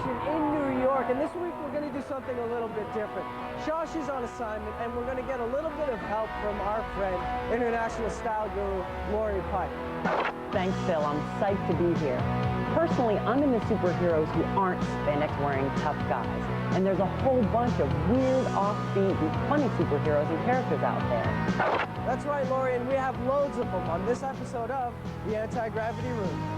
convention in New York, and this week we're going to do something a little bit different. Josh is on assignment, and we're going to get a little bit of help from our friend, international style guru, Lori Pike. Thanks, Phil. I'm psyched to be here. Personally, I'm into superheroes who aren't spandex-wearing tough guys, and there's a whole bunch of weird, offbeat, and funny superheroes and characters out there. That's right, Lori, and we have loads of them on this episode of The Anti-Gravity Room.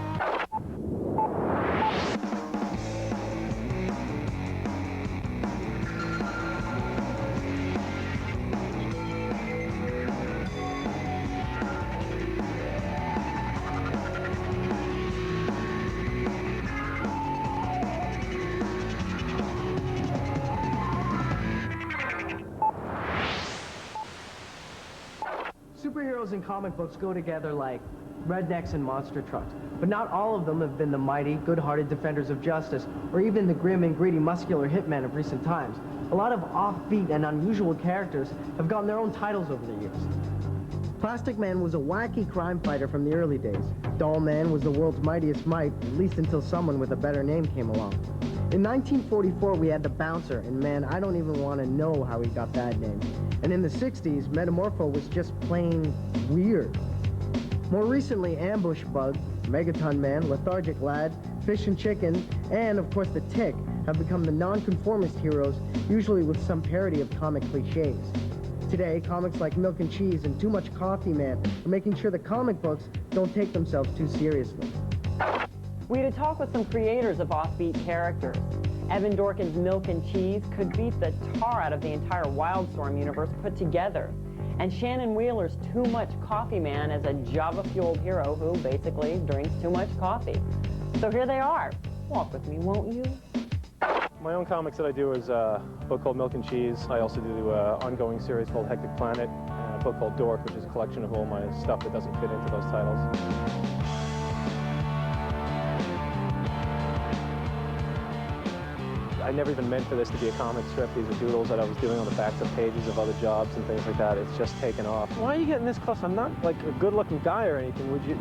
Superheroes in comic books go together like rednecks and monster trucks, but not all of them have been the mighty, good-hearted defenders of justice, or even the grim and greedy muscular hitmen of recent times. A lot of offbeat and unusual characters have gotten their own titles over the years. Plastic Man was a wacky crime fighter from the early days. Doll Man was the world's mightiest might, at least until someone with a better name came along. In 1944, we had the Bouncer, and man, I don't even want to know how he got that name. And in the 60s, Metamorpho was just plain weird. More recently, Ambush Bug, Megaton Man, Lethargic Lad, Fish and Chicken, and of course the Tick have become the nonconformist heroes, usually with some parody of comic cliches. Today, comics like Milk and Cheese and Too Much Coffee Man are making sure the comic books don't take themselves too seriously. We had a talk with some creators of offbeat characters. Evan Dorkin's Milk and Cheese could beat the tar out of the entire Wildstorm universe put together. And Shannon Wheeler's Too Much Coffee Man is a Java-fueled hero who basically drinks too much coffee. So here they are. Walk with me, won't you? My own comics that I do is a book called Milk and Cheese. I also do an ongoing series called Hectic Planet, and a book called Dork, which is a collection of all my stuff that doesn't fit into those titles. I never even meant for this to be a comic strip. These are doodles that I was doing on the backs of pages of other jobs and things like that. It's just taken off. Why are you getting this close? I'm not like a good-looking guy or anything. Would you?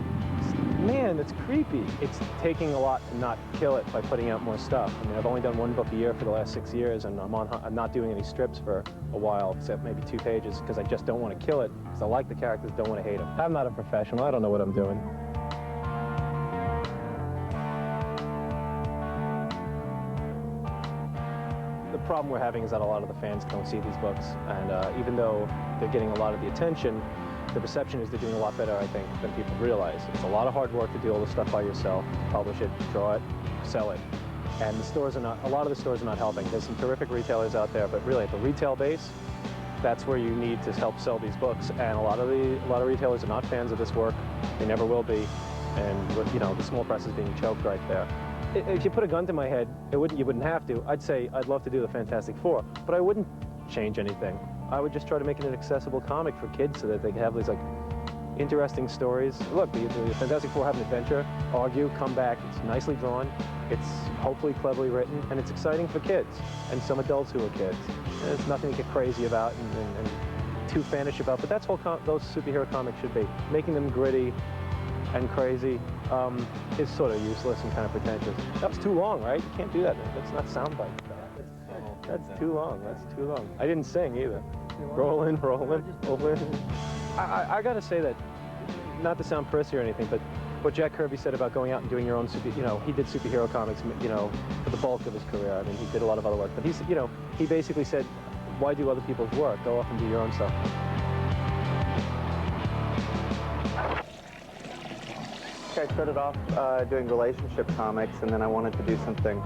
Man, that's creepy. It's taking a lot to not kill it by putting out more stuff. I mean, I've only done one book a year for the last 6 years, and I'm not doing any strips for a while, except maybe 2 pages, because I just don't want to kill it, because I like the characters, don't want to hate them. I'm not a professional. I don't know what I'm doing. The problem we're having is that a lot of the fans don't see these books, and even though they're getting a lot of the attention, the perception is they're doing a lot better, I think, than people realize. It's a lot of hard work to do all this stuff by yourself, publish it, draw it, sell it. And the stores are not, a lot of the stores are not helping. There's some terrific retailers out there, but really at the retail base, that's where you need to help sell these books. And a lot of retailers are not fans of this work. They never will be. And you know, the small press is being choked right there. If you put a gun to my head, you wouldn't have to. I'd say I'd love to do the Fantastic Four, but I wouldn't change anything. I would just try to make it an accessible comic for kids so that they can have these like interesting stories. Look, the Fantastic Four have an adventure, argue, come back. It's nicely drawn. It's hopefully cleverly written, and it's exciting for kids and some adults who are kids. And it's nothing to get crazy about and too fanish about, but that's what those superhero comics should be. Making them gritty and crazy is sort of useless and kind of pretentious. That was too long, right? You can't do that. That's not soundbite. That's too long. That's too long. I didn't sing either. Rolling. I got to say that, not to sound prissy or anything, but what Jack Kirby said about going out and doing your own he did superhero comics, for the bulk of his career. I mean, he did a lot of other work, but he basically said, why do other people's work? Go off and do your own stuff. I started off doing relationship comics, and then I wanted to do something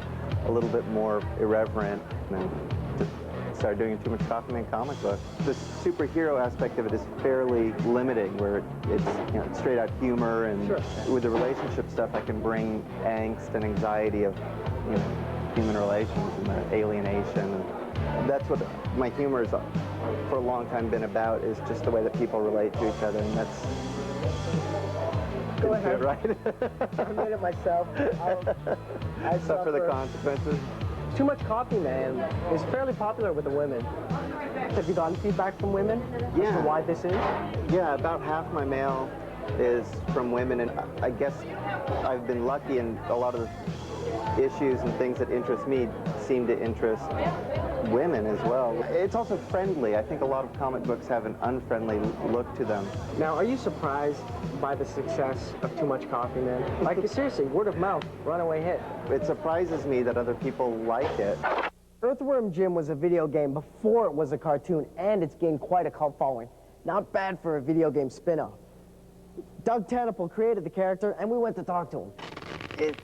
a little bit more irreverent, and then just started doing a Too Much Coffee Man comic book. The superhero aspect of it is fairly limiting, where it's straight out humor, and sure. With the relationship stuff, I can bring angst and anxiety of human relations and the alienation. And that's what my humor has for a long time been about, is just the way that people relate to each other, and that's. Go ahead. Right? I made it myself. I suffer the consequences. Too Much Coffee Man is fairly popular with the women. Have you gotten feedback from women? Yeah. As to why this is? Yeah, about half my mail is from women, and I guess I've been lucky, and a lot of the issues and things that interest me seem to interest women as well. It's also friendly. I think a lot of comic books have an unfriendly look to them. Now, are you surprised by the success of Too Much Coffee, man? Like, seriously, word of mouth, runaway hit. It surprises me that other people like it. Earthworm Jim was a video game before it was a cartoon, and it's gained quite a cult following. Not bad for a video game spin-off. Doug Tennapel created the character, and we went to talk to him.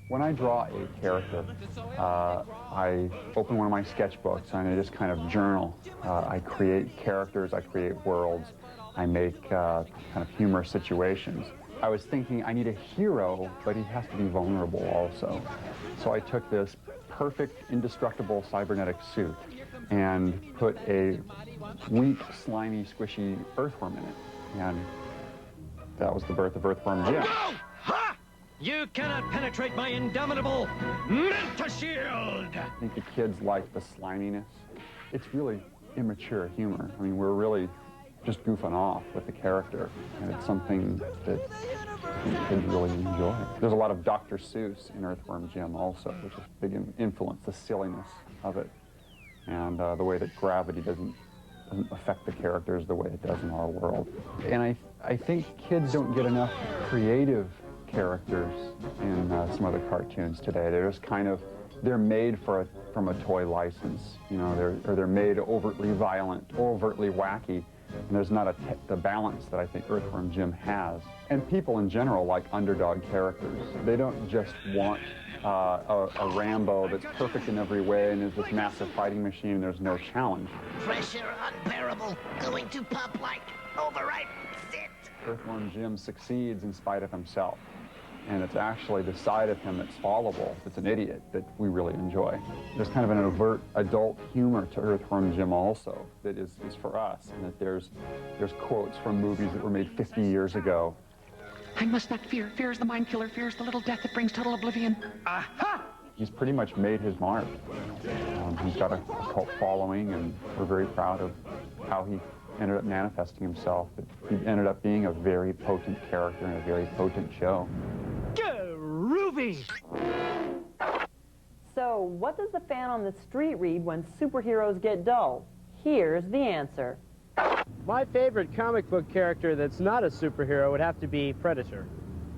When I draw a character, I open one of my sketchbooks and I just kind of journal. I create characters, I create worlds, I make kind of humorous situations. I was thinking I need a hero, but he has to be vulnerable also. So I took this perfect, indestructible cybernetic suit and put a weak, slimy, squishy earthworm in it. And that was the birth of Earthworm Jim. Ha! You cannot penetrate my indomitable mental shield! I think the kids like the sliminess. It's really immature humor. I mean, we're really just goofing off with the character, and it's something that kids really enjoy. There's a lot of Dr. Seuss in Earthworm Jim also, which is a big influence, the silliness of it, and the way that gravity doesn't affect the characters the way it does in our world. And I think kids don't get enough creative characters in some of the cartoons today. They're just kind of, they're made from a toy license, you know, they're made overtly violent, overtly wacky, and there's not the balance that I think Earthworm Jim has. And people in general like underdog characters. They don't just want a Rambo that's perfect in every way and is this massive fighting machine and there's no challenge. Pressure unbearable, going to pop like overripe zit. Earthworm Jim succeeds in spite of himself. And it's actually the side of him that's fallible, that's an idiot, that we really enjoy. There's kind of an overt adult humor to Earthworm Jim also that is for us, and that there's quotes from movies that were made 50 years ago. I must not fear. Fear is the mind killer. Fear is the little death that brings total oblivion. Aha! He's pretty much made his mark. He's got a cult following, and we're very proud of how he ended up manifesting himself. He ended up being a very potent character and a very potent show. Groovy! So, what does the fan on the street read when superheroes get dull? Here's the answer. My favorite comic book character that's not a superhero would have to be Predator.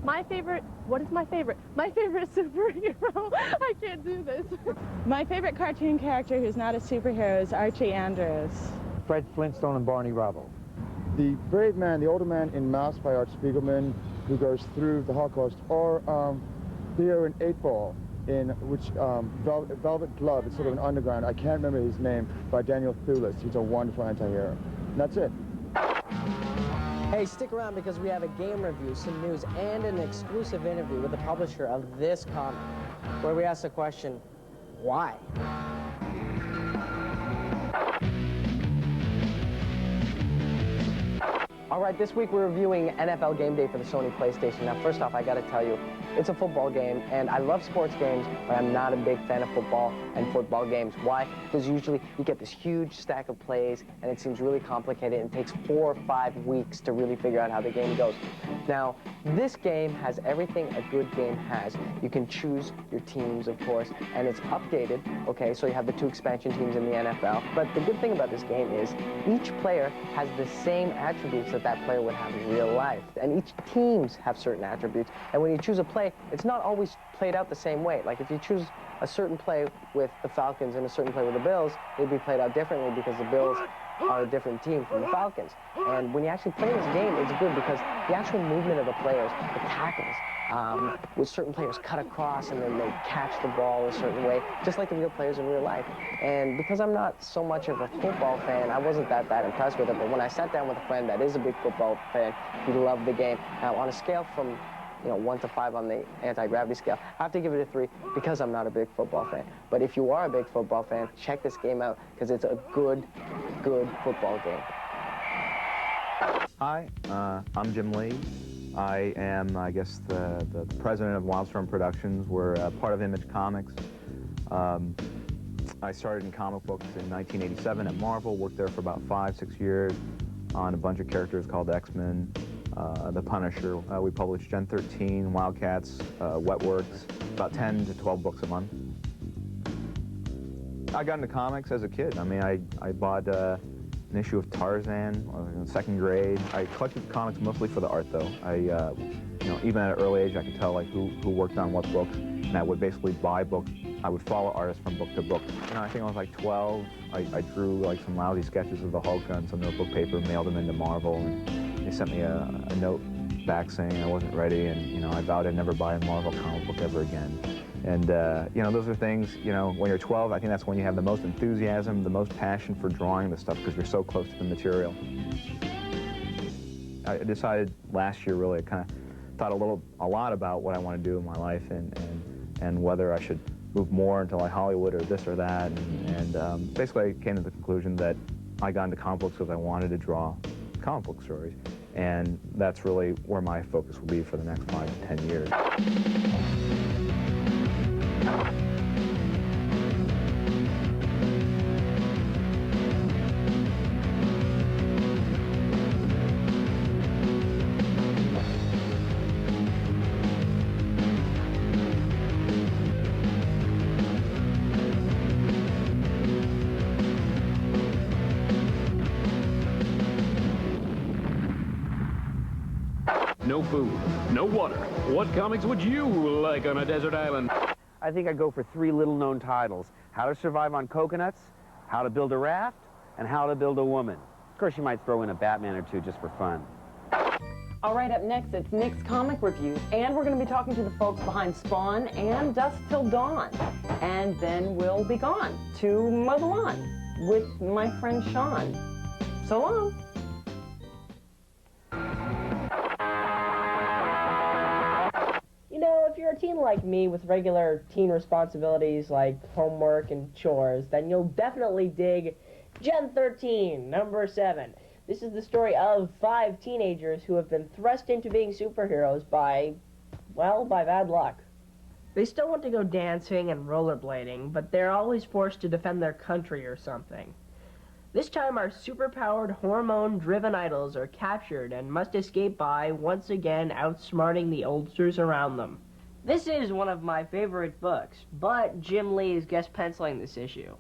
My favorite, what is my favorite? My favorite superhero, I can't do this. My favorite cartoon character who's not a superhero is Archie Andrews. Fred Flintstone and Barney Rubble. The brave man, the older man in Mask by Art Spiegelman, who goes through the Holocaust, or the hero in 8 Ball, in which Velvet Glove, it's sort of an underground, I can't remember his name, by Daniel Thewlis. He's a wonderful anti-hero. And that's it. Hey, stick around because we have a game review, some news, and an exclusive interview with the publisher of this comic, where we ask the question, why? All right, this week we're reviewing NFL Game Day for the Sony PlayStation. Now, first off, I gotta tell you, it's a football game, and I love sports games, but I'm not a big fan of football and football games. Why? Because usually you get this huge stack of plays, and it seems really complicated, and it takes 4 or 5 weeks to really figure out how the game goes. Now, this game has everything a good game has. You can choose your teams, of course, and it's updated, okay? So you have the 2 expansion teams in the NFL. But the good thing about this game is each player has the same attributes that player would have in real life. And each teams have certain attributes. And when you choose a play, it's not always played out the same way. Like if you choose a certain play with the Falcons and a certain play with the Bills, they'd be played out differently because the Bills are a different team from the Falcons. And when you actually play this game, it's good because the actual movement of the players, the tackles, with certain players cut across and then they catch the ball a certain way, just like the real players in real life. And because I'm not so much of a football fan, I wasn't that impressed with it. But when I sat down with a friend that is a big football fan, he loved the game. Now, on a scale from 1 to 5 on the anti-gravity scale, I have to give it a 3 because I'm not a big football fan. But if you are a big football fan, check this game out because it's a good football game. Hi, I'm Jim Lee. I am, I guess, the president of Wildstorm Productions. We're part of Image Comics. I started in comic books in 1987 at Marvel, worked there for about 5-6 years on a bunch of characters called X-Men, The Punisher. We publish Gen 13, Wildcats, Wetworks, about 10 to 12 books a month. I got into comics as a kid. I mean, I bought an issue of Tarzan in 2nd grade. I collected comics mostly for the art, though. You know, even at an early age, I could tell like who worked on what books, and I would basically buy books. I would follow artists from book to book. You know, I think I was like 12. I drew like some lousy sketches of the Hulk on some notebook paper, mailed them into Marvel, and they sent me a note back saying I wasn't ready, and you know, I vowed I'd never buy a Marvel comic book ever again. And you know, those are things, you know, when you're 12, I think that's when you have the most enthusiasm, the most passion for drawing the stuff, because you're so close to the material. I decided last year, really, I kind of thought a lot about what I want to do in my life, and whether I should move more into like Hollywood or this or that, and basically I came to the conclusion that I got into comic books because I wanted to draw comic book stories, and that's really where my focus will be for the next 5 to 10 years. No food, no water. What comics would you like on a desert island? I think I'd go for 3 little-known titles. How to Survive on Coconuts, How to Build a Raft, and How to Build a Woman. Of course, you might throw in a Batman or 2 just for fun. All right, up next, it's Nick's Comic Reviews, and we're going to be talking to the folks behind Spawn and Dusk Till Dawn. And then we'll be gone to mow the lawn with my friend Sean. So long. You know, if you're a teen like me with regular teen responsibilities like homework and chores, then you'll definitely dig Gen 13, number 7. This is the story of 5 teenagers who have been thrust into being superheroes by, well, by bad luck. They still want to go dancing and rollerblading, but they're always forced to defend their country or something. This time our superpowered, hormone-driven idols are captured and must escape by, once again, outsmarting the oldsters around them. This is one of my favorite books, but Jim Lee is guest penciling this issue.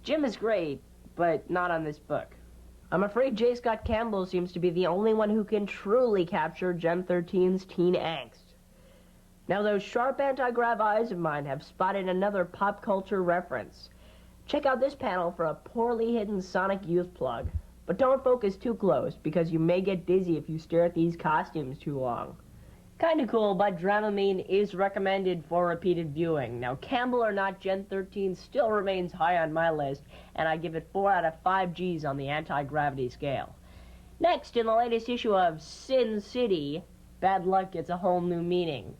Jim is great, but not on this book. I'm afraid J. Scott Campbell seems to be the only one who can truly capture Gen 13's teen angst. Now those sharp anti-grav eyes of mine have spotted another pop culture reference. Check out this panel for a poorly hidden Sonic Youth plug. But don't focus too close, because you may get dizzy if you stare at these costumes too long. Kinda cool, but Dramamine is recommended for repeated viewing. Now, Campbell or not, Gen 13 still remains high on my list, and I give it 4 out of 5 Gs on the anti-gravity scale. Next, in the latest issue of Sin City, bad luck gets a whole new meaning.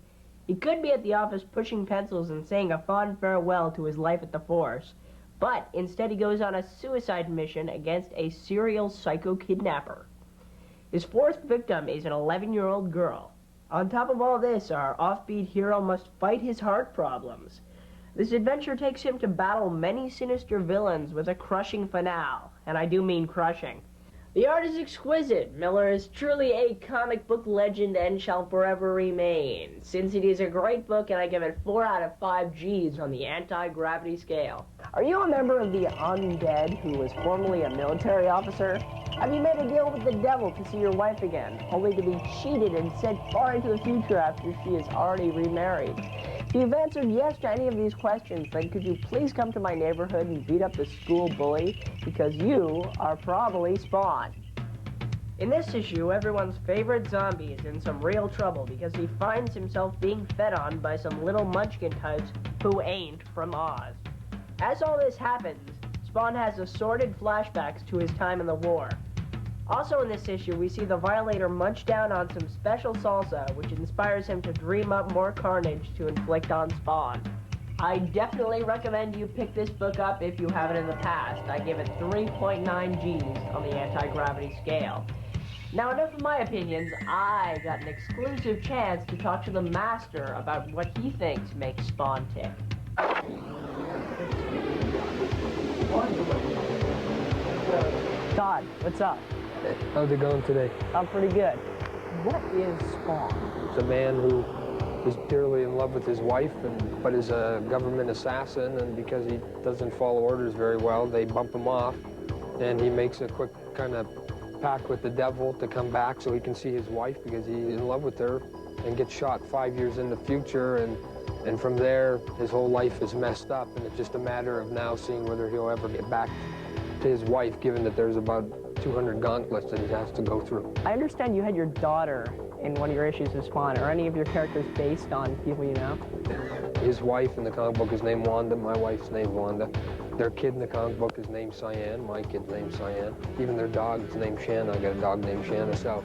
He could be at the office pushing pencils and saying a fond farewell to his life at the Force, but instead he goes on a suicide mission against a serial psycho kidnapper. His 4th victim is an 11-year-old girl. On top of all this, our offbeat hero must fight his heart problems. This adventure takes him to battle many sinister villains with a crushing finale, and I do mean crushing. The art is exquisite. Miller is truly a comic book legend and shall forever remain. Sin City is a great book, and I give it 4 out of 5 Gs on the anti-gravity scale. Are you a member of the undead who was formerly a military officer? Have you made a deal with the devil to see your wife again, only to be cheated and sent far into the future after she is already remarried? If you've answered yes to any of these questions, then could you please come to my neighborhood and beat up the school bully, because you are probably Spawn. In this issue, everyone's favorite zombie is in some real trouble because he finds himself being fed on by some little munchkin types who ain't from Oz. As all this happens, Spawn has assorted flashbacks to his time in the war. Also in this issue, we see the Violator munch down on some special salsa, which inspires him to dream up more carnage to inflict on Spawn. I definitely recommend you pick this book up if you haven't in the past. I give it 3.9 Gs on the anti-gravity scale. Now, enough of my opinions. I got an exclusive chance to talk to the master about what he thinks makes Spawn tick. Todd, what's up? How's it going today? I'm pretty good. What is Spawn? It's a man who is dearly in love with his wife, but is a government assassin, and because he doesn't follow orders very well, they bump him off, and he makes a quick kind of pact with the devil to come back so he can see his wife because he's in love with her, and gets shot 5 years in the future, and from there, his whole life is messed up, and it's just a matter of now seeing whether he'll ever get back to his wife, given that there's about 200 gauntlets that he has to go through. I understand you had your daughter in one of your issues of Spawn. Are any of your characters based on people you know? His wife in the comic book is named Wanda, my wife's named Wanda. Their kid in the comic book is named Cyan, my kid's named Cyan. Even their dog is named Shanna. I got a dog named Shanna, so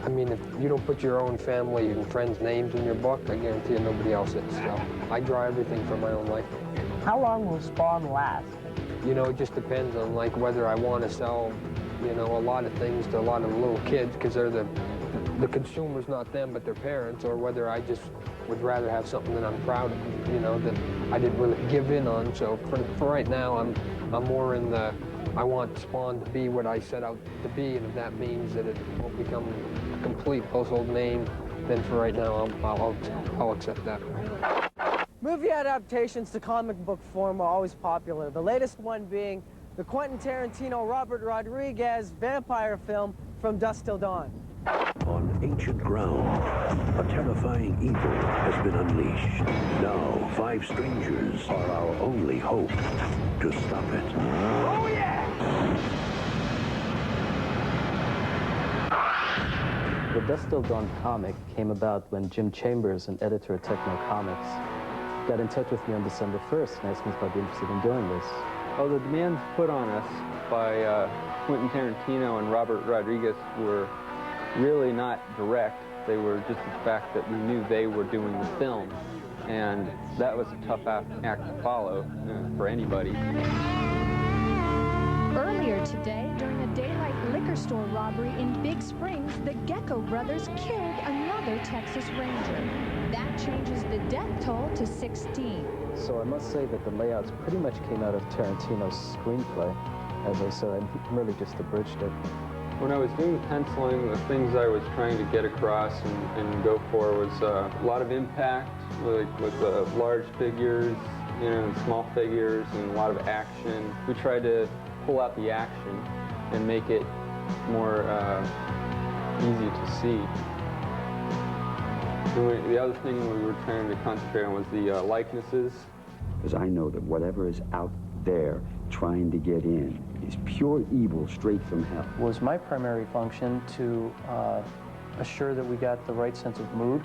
I mean, if you don't put your own family and friends' names in your book, I guarantee you nobody else is. So I draw everything from my own life. How long will Spawn last? You know, it just depends on like whether I want to sell, you know, a lot of things to a lot of little kids because they're the consumers, not them, but their parents, or whether I just would rather have something that I'm proud of, you know, that I didn't really give in on. So for right now, I'm more in the, I want Spawn to be what I set out to be, and if that means that it won't become a complete household name, then for right now, I'll accept that. Movie adaptations to comic book form are always popular, the latest one being the Quentin Tarantino Robert Rodriguez vampire film From Dusk Till Dawn. On ancient ground, a terrifying evil has been unleashed. Now, 5 strangers are our only hope to stop it. Oh, yeah! The Dusk Till Dawn comic came about when Jim Chambers, an editor at Techno Comics, got in touch with me on December 1st and asked me if I'd be interested in doing this. Oh, the demands put on us by Quentin Tarantino and Robert Rodriguez were really not direct. They were just the fact that we knew they were doing the film, and that was a tough act to follow for anybody. Earlier today, during a daylight liquor store robbery in Big Springs, the Gecko brothers killed another Texas Ranger. That changes the death toll to 16. So I must say that the layouts pretty much came out of Tarantino's screenplay. As I said, I merely just abridged it. When I was doing the penciling, the things I was trying to get across and go for was a lot of impact, like with large figures, you know, and small figures, and a lot of action. We tried to pull out the action and make it more easy to see. The other thing we were trying to concentrate on was the likenesses. Because I know that whatever is out there trying to get in is pure evil straight from hell. Was my primary function to assure that we got the right sense of mood,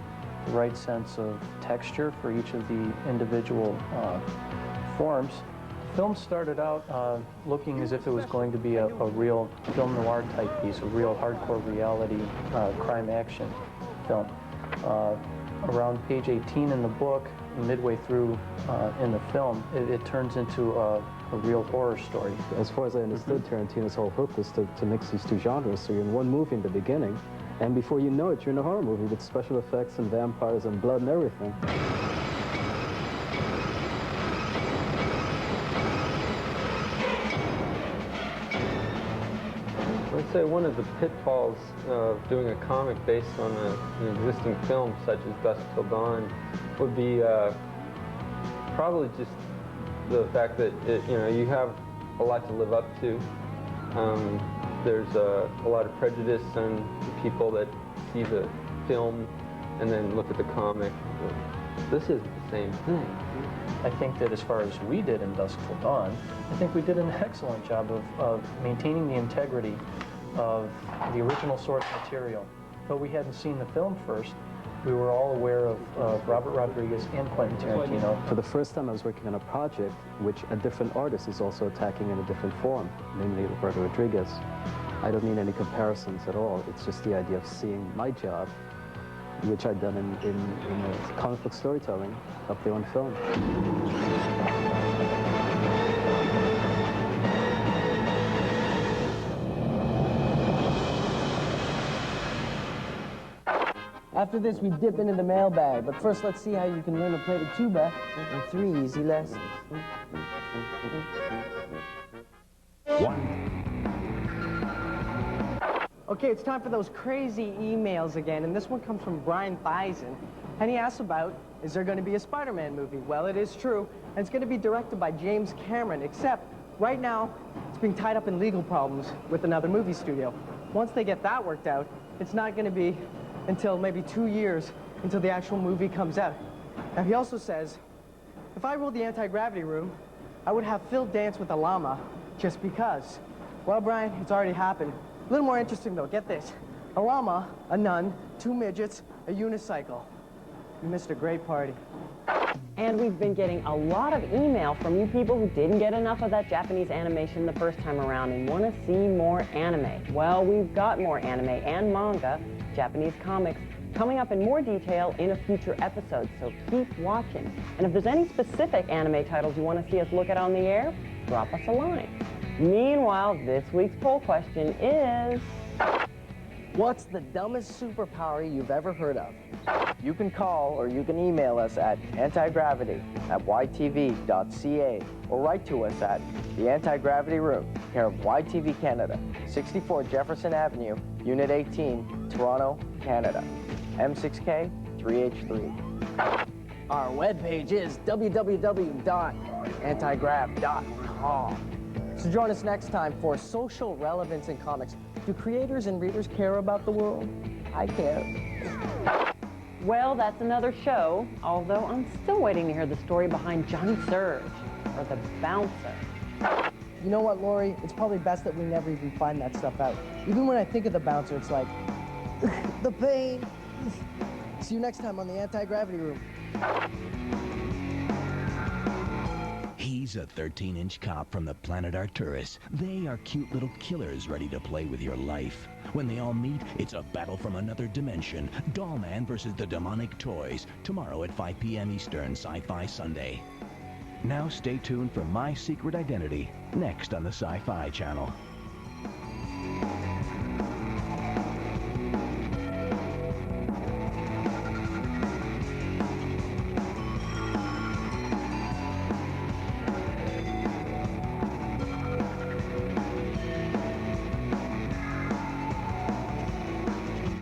the right sense of texture for each of the individual forms. The film started out looking as if it was going to be a real film noir type piece, a real hardcore reality crime action film. Around page 18 in the book, midway through in the film, it turns into a real horror story. As far as I understood, Tarantino's whole hook was to mix these two genres, so you're in one movie in the beginning, and before you know it, you're in a horror movie with special effects and vampires and blood and everything. I'd say one of the pitfalls of doing a comic based on an existing film, such as Dusk Till Dawn, would be probably just the fact that you have a lot to live up to. There's a lot of prejudice on the people that see the film and then look at the comic. This isn't the same thing. I think that as far as we did in Dusk Till Dawn, I think we did an excellent job of maintaining the integrity of the original source material. But we hadn't seen the film first. We were all aware of Robert Rodriguez and Quentin Tarantino. For the first time I was working on a project which a different artist is also attacking in a different form, namely Robert Rodriguez. I don't mean any comparisons at all. It's just the idea of seeing my job, which I'd done in comic book storytelling, up there on film. After this, we dip into the mailbag, but first let's see how you can learn to play the tuba in 3 easy lessons. 1, Okay, it's time for those crazy emails again, and this one comes from Brian Thiessen, and he asks about, is there going to be a Spider-Man movie? Well, it is true, and it's going to be directed by James Cameron, except right now, it's being tied up in legal problems with another movie studio. Once they get that worked out, it's not going to be until maybe 2 years until the actual movie comes out. Now, he also says, if I ruled the anti-gravity room, I would have Phil dance with a llama just because. Well, Brian, it's already happened. A little more interesting, though. Get this. A llama, a nun, 2 midgets, a unicycle. You missed a great party. And we've been getting a lot of email from you people who didn't get enough of that Japanese animation the first time around and want to see more anime. Well, we've got more anime and manga, Japanese comics, coming up in more detail in a future episode, so keep watching. And if there's any specific anime titles you want to see us look at on the air, drop us a line. Meanwhile, this week's poll question is... What's the dumbest superpower you've ever heard of? You can call or you can email us at antigravity@ytv.ca or write to us at The Anti-Gravity Room, care of YTV Canada, 64 Jefferson Avenue, Unit 18, Toronto, Canada, M6K 3H3. Our webpage is www.antigrav.com. So join us next time for Social Relevance in Comics. Do creators and readers care about the world? I care. Well, that's another show, although I'm still waiting to hear the story behind Johnny Surge, or the Bouncer. You know what, Lori? It's probably best that we never even find that stuff out. Even when I think of the Bouncer, it's like, the pain. See you next time on the Anti-Gravity Room. He's a 13-inch cop from the planet Arcturus. They are cute little killers ready to play with your life. When they all meet, it's a battle from another dimension. Dollman versus the demonic toys. Tomorrow at 5 p.m. Eastern, Sci-Fi Sunday. Now stay tuned for My Secret Identity, next on the Sci-Fi Channel.